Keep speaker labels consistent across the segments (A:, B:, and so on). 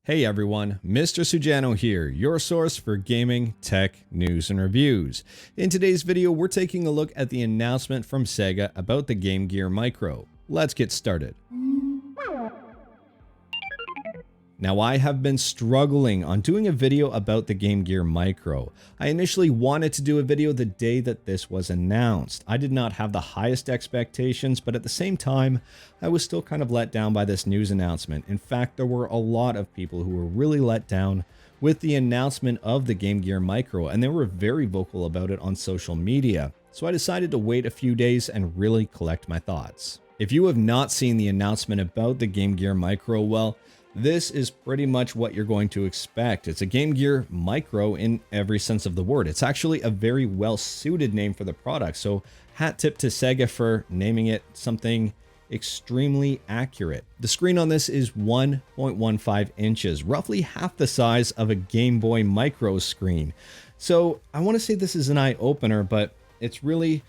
A: Hey everyone, Mr. Sujano here, your source for gaming, tech, news, and reviews. In today's video, we're taking a look at the announcement from Sega about the Game Gear Micro. Let's get started. Now, I have been struggling on doing a video about the Game Gear Micro. I initially wanted to do a video the day that this was announced. I did not have the highest expectations, but at the same time, I was still kind of let down by this news announcement. In fact, there were a lot of people who were really let down with the announcement of the Game Gear Micro, and they were very vocal about it on social media. So I decided to wait a few days and really collect my thoughts. If you have not seen the announcement about the Game Gear Micro, well, this is pretty much what you're going to expect. It's a Game Gear Micro in every sense of the word. It's actually a very well-suited name for the product, so hat tip to Sega for naming it something extremely accurate. The screen on this is 1.15 inches, roughly half the size of a Game Boy Micro screen. So I want to say this is an eye-opener, but it's really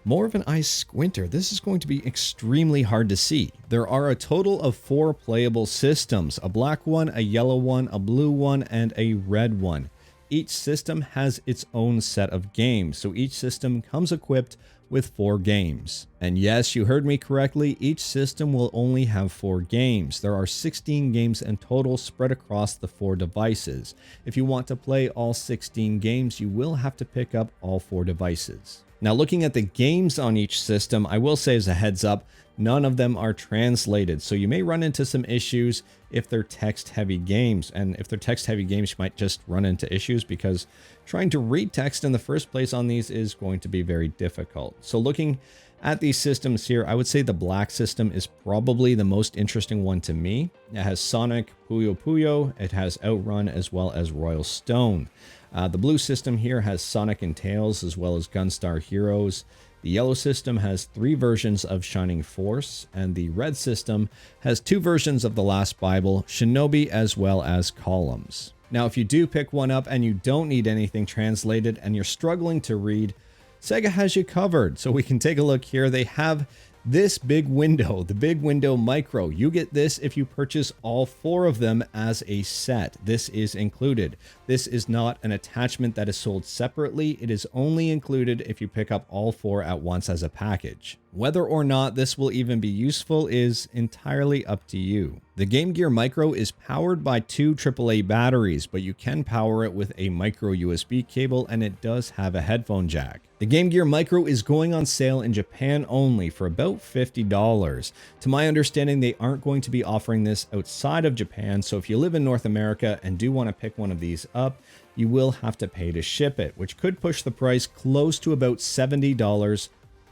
A: more of an eye squinter. This is going to be extremely hard to see. There are a total of 4 playable systems, a black one, a yellow one, a blue one, and a red one. Each system has its own set of games, so each system comes equipped with 4 games. And yes, you heard me correctly, each system will only have 4 games. There are 16 games in total spread across the 4 devices. If you want to play all 16 games, you will have to pick up all 4 devices. Now, looking at the games on each system, I will say as a heads up, none of them are translated, so you may run into some issues if they're text-heavy games. And if they're text-heavy games, you might just run into issues because trying to read text in the first place on these is going to be very difficult. So looking at these systems here, I would say the black system is probably the most interesting one to me. It has Sonic, Puyo Puyo, it has Outrun, as well as Royal Stone. The blue system here has Sonic and Tails, as well as Gunstar Heroes. The yellow system has 3 versions of Shining Force, and the red system has 2 versions of The Last Bible, Shinobi, as well as Columns. Now, if you do pick one up and you don't need anything translated and you're struggling to read, Sega has you covered. So we can take a look here. They have this big window, the Big Window Micro. You get this if you purchase all 4 of them as a set. This is included. This is not an attachment that is sold separately. It is only included if you pick up all 4 at once as a package. Whether or not this will even be useful is entirely up to you. The Game Gear Micro is powered by 2 AAA batteries, but you can power it with a micro USB cable, and it does have a headphone jack. The Game Gear Micro is going on sale in Japan only for about $50. To my understanding, they aren't going to be offering this outside of Japan, so if you live in North America and do want to pick one of these up, you will have to pay to ship it, which could push the price close to about $70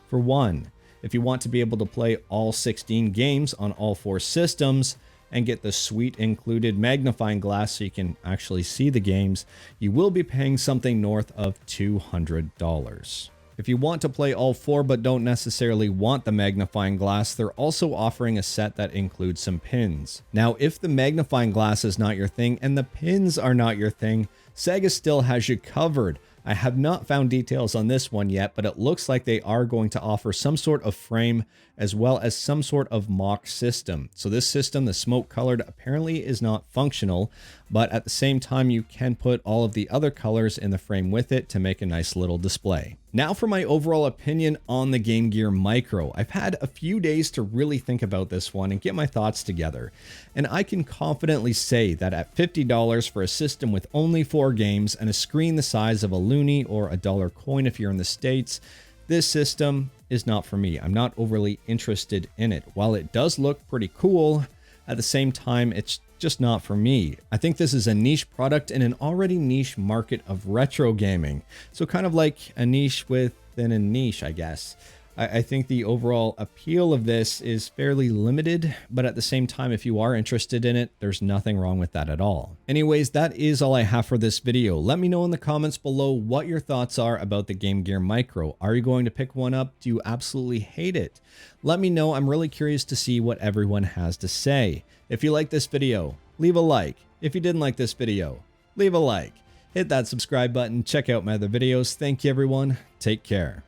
A: for one. If you want to be able to play all 16 games on all 4 systems and get the sweet included magnifying glass so you can actually see the games, you will be paying something north of $200. If you want to play all 4 but don't necessarily want the magnifying glass, they're also offering a set that includes some pins. Now, if the magnifying glass is not your thing and the pins are not your thing, Sega still has you covered. I have not found details on this one yet, but it looks like they are going to offer some sort of frame as well as some sort of mock system. So this system, the smoke colored, apparently is not functional, but at the same time you can put all of the other colors in the frame with it to make a nice little display. Now for my overall opinion on the Game Gear Micro. I've had a few days to really think about this one and get my thoughts together, and I can confidently say that at $50 for a system with only 4 games and a screen the size of a loonie or a dollar coin if you're in the States, this system is not for me. I'm not overly interested in it. While it does look pretty cool, at the same time, it's just not for me. I think this is a niche product in an already niche market of retro gaming. So kind of like a niche within a niche, I guess. I think the overall appeal of this is fairly limited, but at the same time, if you are interested in it, there's nothing wrong with that at all. Anyways, that is all I have for this video. Let me know in the comments below what your thoughts are about the Game Gear Micro. Are you going to pick one up? Do you absolutely hate it? Let me know. I'm really curious to see what everyone has to say. If you like this video, leave a like. If you didn't like this video, leave a like. Hit that subscribe button. Check out my other videos. Thank you, everyone. Take care.